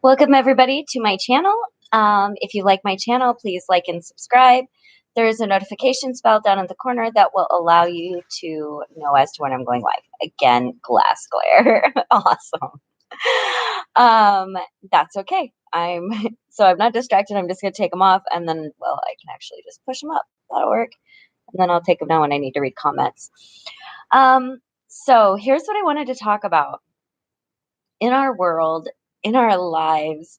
Welcome everybody to my channel. If you like my channel, please like and subscribe. There is a notifications bell down in the corner that will allow you to know as to when I'm going live. Again, glass glare. Awesome. That's okay. I'm not distracted. I'm just gonna take them off, and then I can actually just push them up. That'll work. And then I'll take them down when I need to read comments. So here's what I wanted to talk about. In our world, in our lives,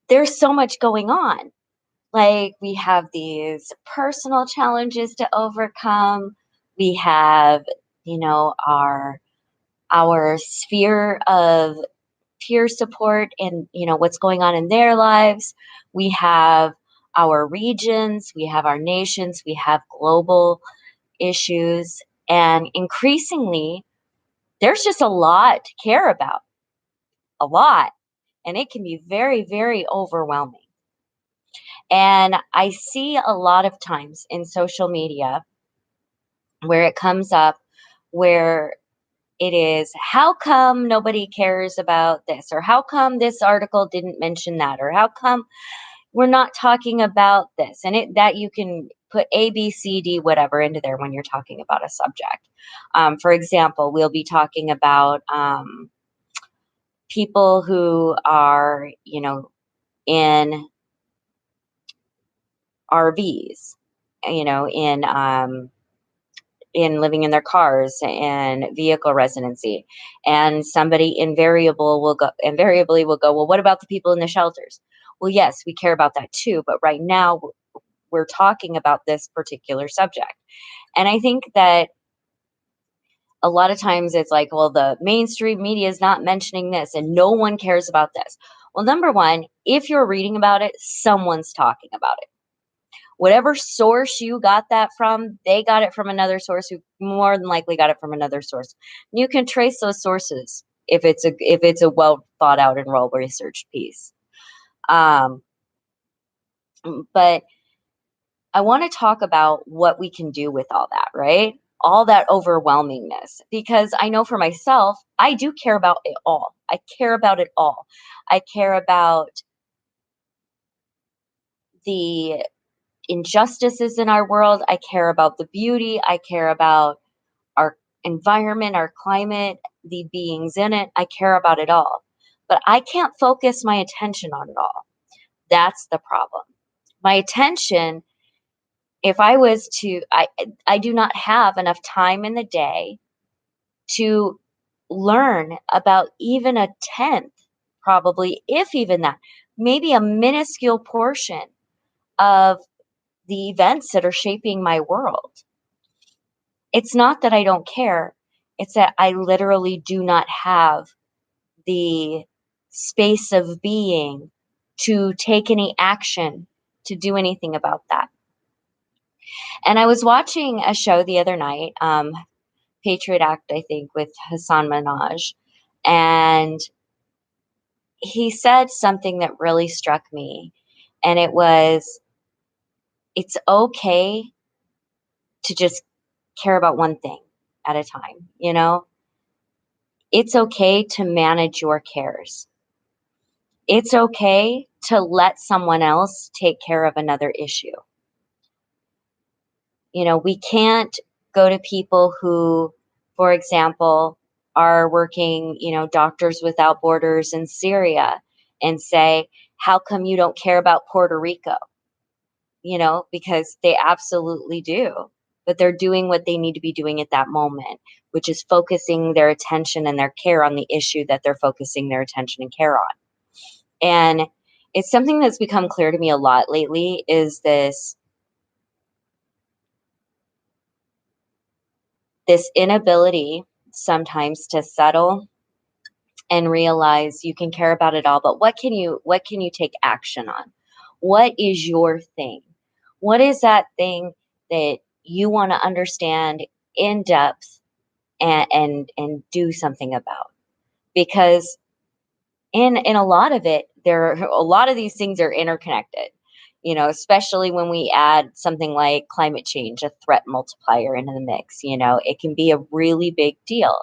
there's so much going on. Like, we have these personal challenges to overcome. We have, our sphere of peer support and, what's going on in their lives. We have our regions, we have our nations, we have global issues, and increasingly there's just a lot to care about. A lot. And it can be very, very overwhelming. And I see a lot of times in social media where it comes up where it is, how come nobody cares about this? Or how come this article didn't mention that? Or how come we're not talking about this? And that you can put A, B, C, D, whatever into there when you're talking about a subject. For example, we'll be talking about people who are, in RVs, in living in their cars and vehicle residency, and somebody invariably will go, well, what about the people in the shelters? Well, yes, we care about that too, but right now we're talking about this particular subject. And I think that a lot of times it's like, well, the mainstream media is not mentioning this and no one cares about this. Well, number one, if you're reading about it, someone's talking about it. Whatever source you got that from, they got it from another source who more than likely got it from another source. You can trace those sources if it's a well thought out and well researched piece. But I want to talk about what we can do with all that, right? All that overwhelmingness, because I know for myself, I do care about it all. I care about it all. I care about the injustices in our world. I care about the beauty. I care about our environment, our climate, the beings in it. I care about it all. But I can't focus my attention on it all. That's the problem. My attention, if I was to, I do not have enough time in the day to learn about even a tenth, probably, if even that, maybe a minuscule portion of the events that are shaping my world. It's not that I don't care. It's that I literally do not have the space of being to take any action, to do anything about that. And I was watching a show the other night, Patriot Act, I think, with Hassan Minaj. And he said something that really struck me. And it was, it's okay to just care about one thing at a time, It's okay to manage your cares. It's okay to let someone else take care of another issue. We can't go to people who, for example, are working, Doctors Without Borders in Syria and say, how come you don't care about Puerto Rico? Because they absolutely do. But they're doing what they need to be doing at that moment, which is focusing their attention and their care on the issue that they're focusing their attention and care on. And it's something that's become clear to me a lot lately, is this inability sometimes to settle and realize you can care about it all, but what can you take action on? What is your thing? What is that thing that you want to understand in depth and do something about? Because in a lot of it, a lot of these things are interconnected, especially when we add something like climate change, a threat multiplier, into the mix. It can be a really big deal,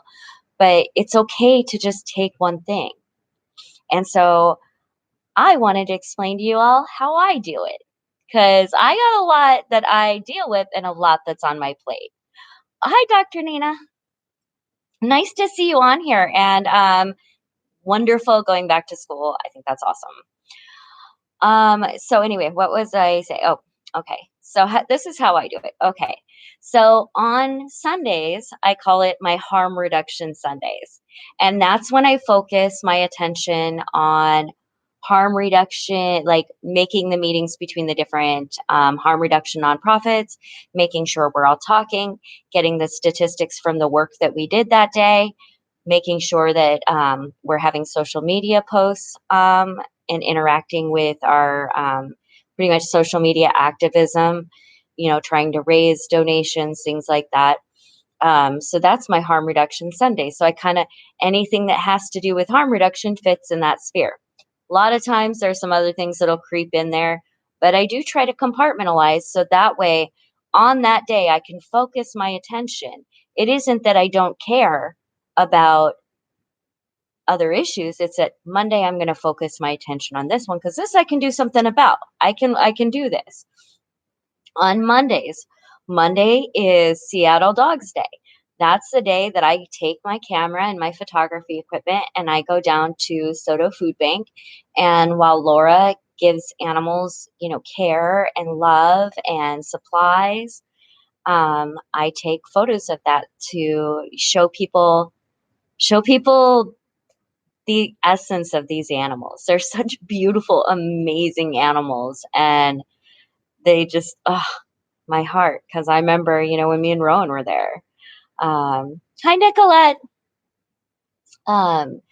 but it's okay to just take one thing. And so I wanted to explain to you all how I do it because I got a lot that I deal with and a lot that's on my plate. Hi, Dr. Nina. Nice to see you on here and wonderful going back to school. I think that's awesome. So anyway, what was I say? Oh, okay. So this is how I do it. Okay. So on Sundays, I call it my harm reduction Sundays. And that's when I focus my attention on harm reduction, like making the meetings between the different harm reduction nonprofits, making sure we're all talking, getting the statistics from the work that we did that day, making sure that we're having social media posts and interacting with our pretty much social media activism, trying to raise donations, things like that. So that's my harm reduction Sunday. So I kind of, anything that has to do with harm reduction fits in that sphere. A lot of times there's some other things that'll creep in there, but I do try to compartmentalize so that way on that day I can focus my attention. It isn't that I don't care about other issues. It's that Monday I'm going to focus my attention on this one because this I can do something about. I can do this. On Mondays, Monday is Seattle Dogs Day. That's the day that I take my camera and my photography equipment and I go down to Soto Food Bank. And while Laura gives animals, care and love and supplies, I take photos of that to show people the essence of these animals. They're such beautiful, amazing animals, and they just, my heart. Because I remember, when me and Rowan were there. Hi, Nicolette. Um,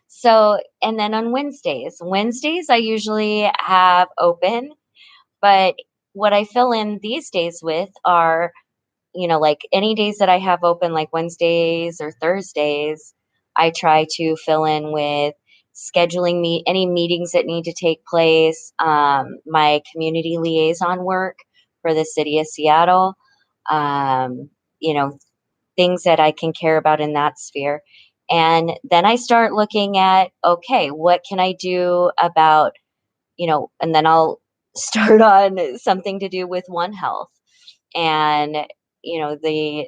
so, and then on Wednesdays I usually have open, but what I fill in these days with are like any days that I have open, like Wednesdays or Thursdays, I try to fill in with scheduling any meetings that need to take place, my community liaison work for the city of Seattle, um, you know, things that I can care about in that sphere. And then I start looking at, okay, what can I do about, and then I'll start on something to do with One Health and the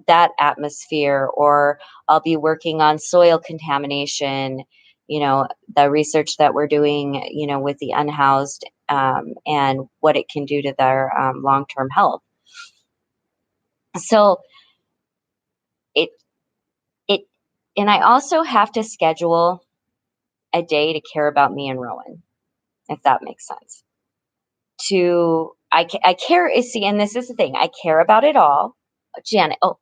that atmosphere, or I'll be working on soil contamination, the research that we're doing with the unhoused, and what it can do to their long-term health. So it it and I also have to schedule a day to care about me and Rowan, if that makes sense. I care, see, and this is the thing, I care about it all. Janet, oh,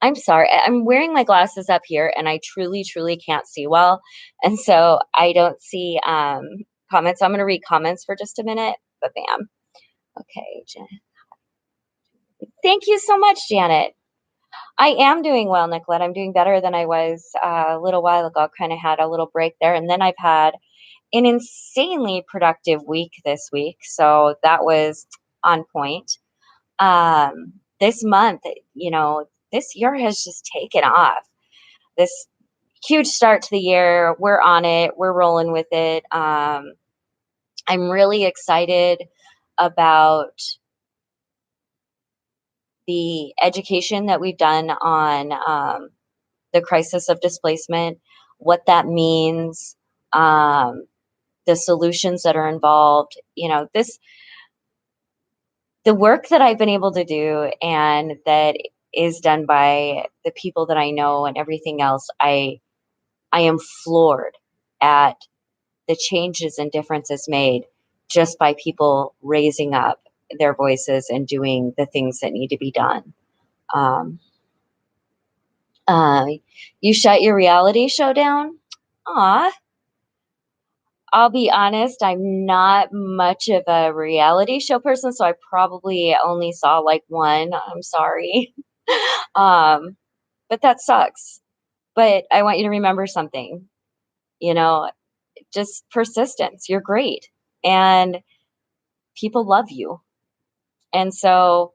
I'm sorry. I'm wearing my glasses up here and I truly, truly can't see well. And so I don't see comments. I'm going to read comments for just a minute, but bam. Okay, Janet. Thank you so much, Janet. I am doing well, Nicolette. I'm doing better than I was a little while ago. Kind of had a little break there. And then I've had an insanely productive week this week. So that was on point. This month, this year has just taken off. This huge start to the year. We're on it. We're rolling with it. I'm really excited about the education that we've done on the crisis of displacement, what that means, the solutions that are involved. The work that I've been able to do and that is done by the people that I know and everything else, I am floored at the changes and differences made just by people raising up their voices and doing the things that need to be done. Um, uh, you shut your reality show down? Aw, I'll be honest, I'm not much of a reality show person, so I probably only saw like one. I'm sorry. um, but that sucks. But I want you to remember something, you know, just persistence. You're great. And people love you. And so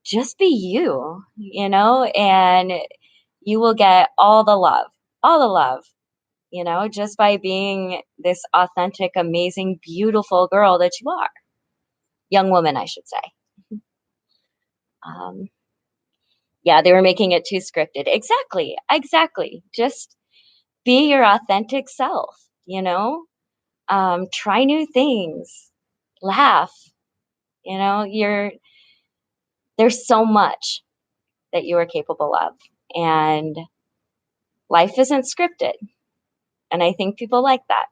just be you, and you will get all the love, all the love. just by being this authentic, amazing, beautiful girl that you are. Young woman, I should say. Um, yeah, they were making it too scripted. Exactly. Exactly. Just be your authentic self, try new things, laugh, there's so much that you are capable of. And life isn't scripted. And I think people like that.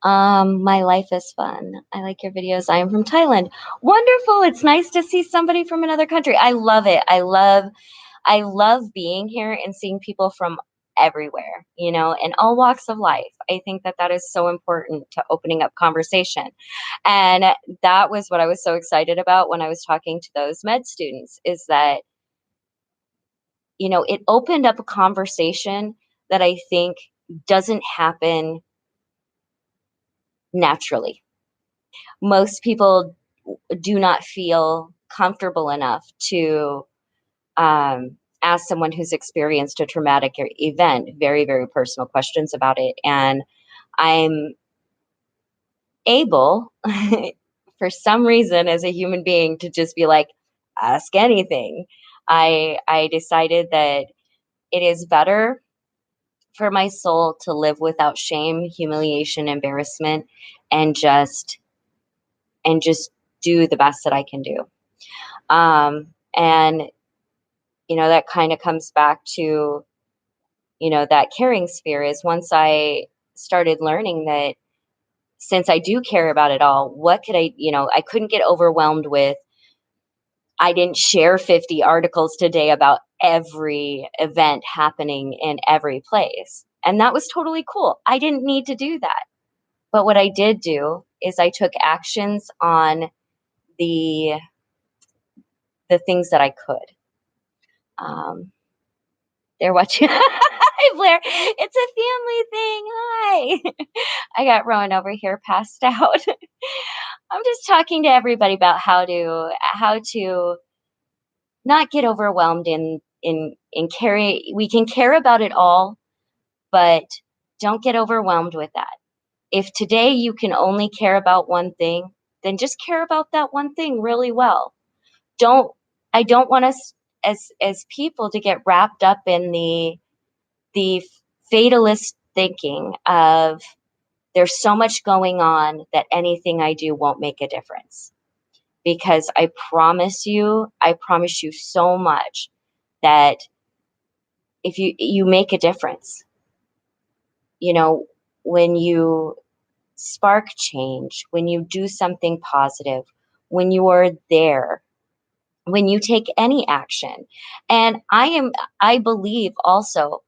My life is fun. I like your videos. I am from Thailand. Wonderful. It's nice to see somebody from another country. I love it. I love being here and seeing people from everywhere, in all walks of life. I think that that is so important to opening up conversation. And that was what I was so excited about when I was talking to those med students is that, it opened up a conversation that I think doesn't happen naturally. Most people do not feel comfortable enough to ask someone who's experienced a traumatic event very, very personal questions about it. And I'm able, for some reason, as a human being, to just be like, ask anything. I decided that it is better for my soul to live without shame, humiliation, embarrassment, and just do the best that I can do. And that kind of comes back to that caring sphere is once I started learning that since I do care about it all, what could I couldn't get overwhelmed with, I didn't share 50 articles today about every event happening in every place. And that was totally cool. I didn't need to do that. But what I did do is I took actions on the the things that I could. Um, they're watching. Hi, Blair. It's a family thing. Hi. I got Rowan over here passed out. I'm just talking to everybody about how to not get overwhelmed in carry. We can care about it all, but don't get overwhelmed with that. If today you can only care about one thing, then just care about that one thing really well. Don't I don't want us as people to get wrapped up in the fatalist thinking of there's so much going on that anything I do won't make a difference. Because I promise you so much that if you make a difference, you know, when you spark change, when you do something positive, when you are there, when you take any action. And I believe also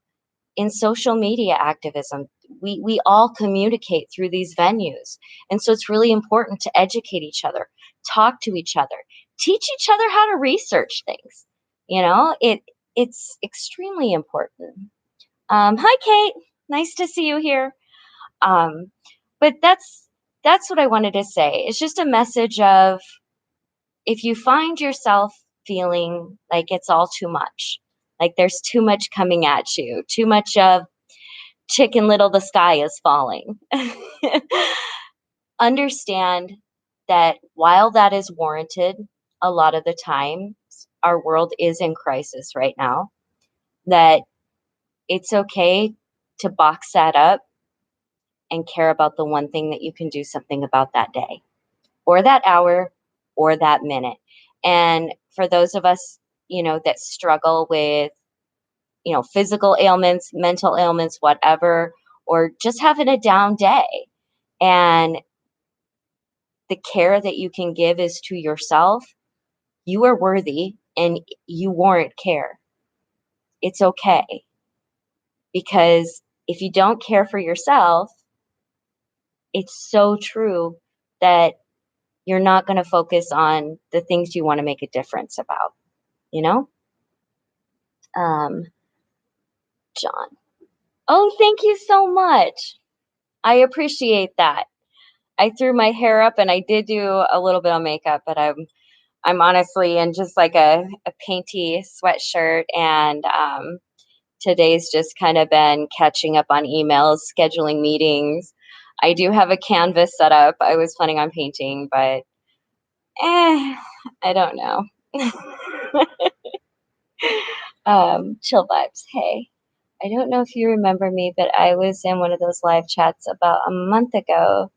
in social media activism, we all communicate through these venues. And so it's really important to educate each other, talk to each other, teach each other how to research things. It's extremely important. Hi, Kate. Nice to see you here. Um, but that's what I wanted to say. It's just a message of if you find yourself feeling like it's all too much, like there's too much coming at you, too much of Chicken Little, the sky is falling. Understand that while that is warranted, a lot of the time, our world is in crisis right now, that it's okay to box that up and care about the one thing that you can do something about that day or that hour or that minute. And for those of us, that struggle with, physical ailments, mental ailments, whatever, or just having a down day, and the care that you can give is to yourself, you are worthy and you warrant care. It's okay. Because if you don't care for yourself, it's so true that you're not going to focus on the things you want to make a difference about, you know? Um, John. Oh, thank you so much. I appreciate that. I threw my hair up and I did do a little bit of makeup, but I'm honestly in just like a painty sweatshirt and Today's just kind of been catching up on emails, scheduling meetings. I do have a canvas set up. I was planning on painting, but I don't know. Chill vibes. Hey, I don't know if you remember me, but I was in one of those live chats about a month ago.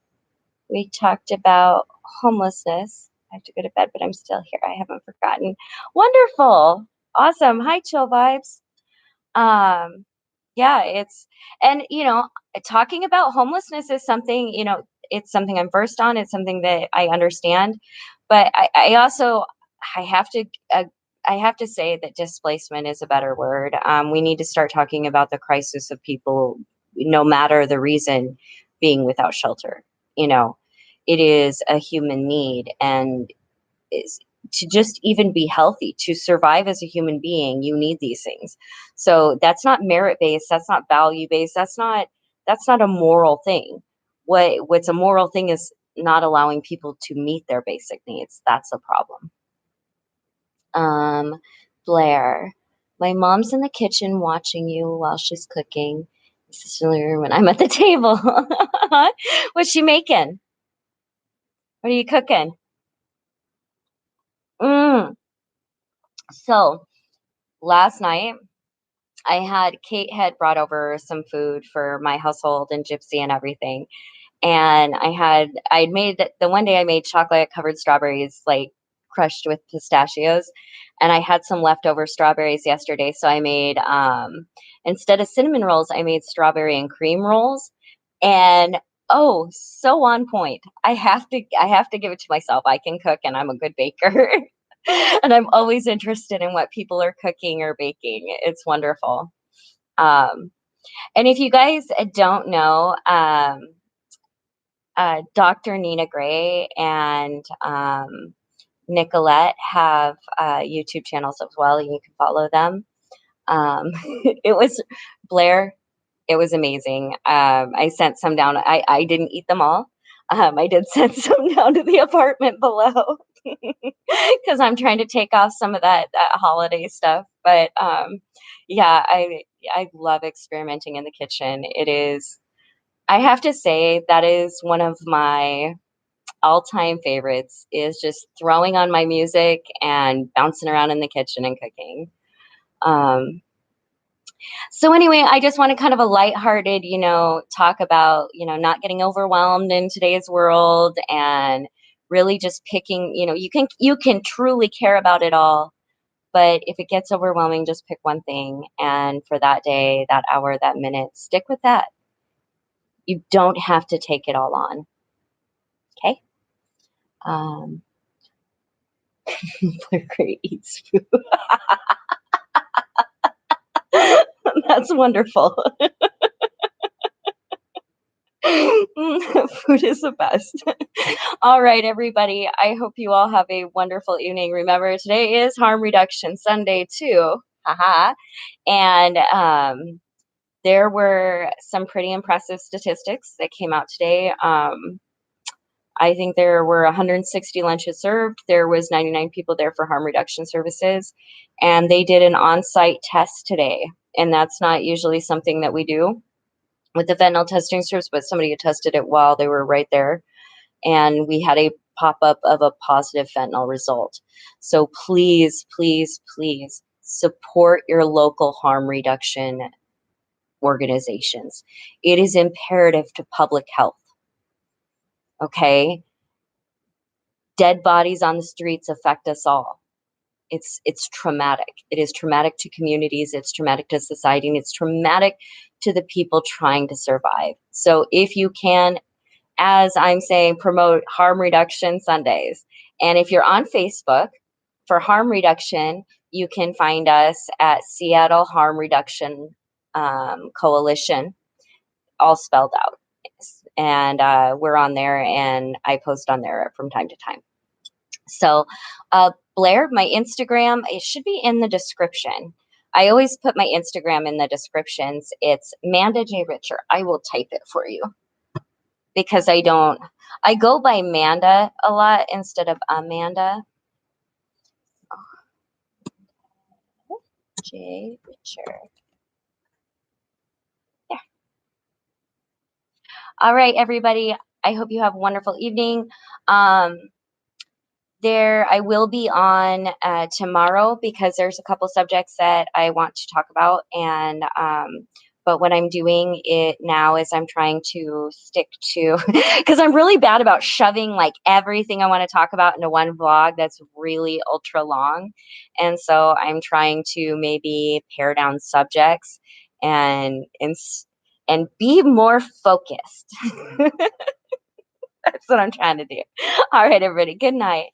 We talked about homelessness. I have to go to bed, but I'm still here. I haven't forgotten. Wonderful. Awesome. Hi, chill vibes. Um, yeah, and talking about homelessness is something, it's something I'm versed on. It's something that I understand, but I also, I have to, uh, I have to say that displacement is a better word. We need to start talking about the crisis of people, no matter the reason, being without shelter. You know, it is a human need, and is to just even be healthy, to survive as a human being, you need these things. So that's not merit based, that's not value based, that's not a moral thing. What's a moral thing is not allowing people to meet their basic needs. That's a problem. um Blair, my mom's in the kitchen watching you while she's cooking. This is familiar when I'm at the table. What's she making? What are you cooking? mm. So last night Kate had brought over some food for my household and Gypsy and everything. And I'd made the one day I made chocolate covered strawberries, like crushed with pistachios. And I had some leftover strawberries yesterday. So I made, instead of cinnamon rolls, I made strawberry and cream rolls. And oh, so on point. I have to give it to myself. I can cook and I'm a good baker. And I'm always interested in what people are cooking or baking. It's wonderful. Um, and if you guys don't know, Dr. Nina Gray and Nicolette have YouTube channels as well. You can follow them. It was Blair. It was amazing. I sent some down. I didn't eat them all. I did send some down to the apartment below because I'm trying to take off some of that holiday stuff. But yeah, I love experimenting in the kitchen. It is. I have to say that is one of my all-time favorites. Is just throwing on my music and bouncing around in the kitchen and cooking. Um, so anyway, I just wanted kind of a lighthearted, talk about, not getting overwhelmed in today's world and really just picking, you can truly care about it all, but if it gets overwhelming, just pick one thing, and for that day, that hour, that minute, stick with that. You don't have to take it all on, okay? Um, Great eats food. That's wonderful. Food is the best. All right, everybody. I hope you all have a wonderful evening. Remember, today is Harm Reduction Sunday, too. Haha. And there were some pretty impressive statistics that came out today. I think there were 160 lunches served. There was 99 people there for harm reduction services, and they did an on-site test today. And that's not usually something that we do with the fentanyl testing service, but somebody had tested it while they were right there, and we had a pop-up of a positive fentanyl result. So please, please, please support your local harm reduction organizations. It is imperative to public health. Okay? Dead bodies on the streets affect us all. It's traumatic. It is traumatic to communities, it's traumatic to society, and it's traumatic to the people trying to survive. So if you can, as I'm saying, promote harm reduction Sundays. And if you're on Facebook for harm reduction, you can find us at Seattle Harm Reduction Coalition, all spelled out. And we're on there, and I post on there from time to time. So, Blair, my Instagram, it should be in the description. I always put my Instagram in the descriptions. It's mandajricher. I will type it for you because I go by Manda a lot instead of Amanda. J. Richer. All right, everybody. I hope you have a wonderful evening. Um, there, I will be on tomorrow because there's a couple subjects that I want to talk about, and but what I'm doing it now is I'm trying to stick to because I'm really bad about shoving like everything I want to talk about into one vlog that's really ultra long, and so I'm trying to maybe pare down subjects and be more focused. That's what I'm trying to do. All right, everybody. Good night.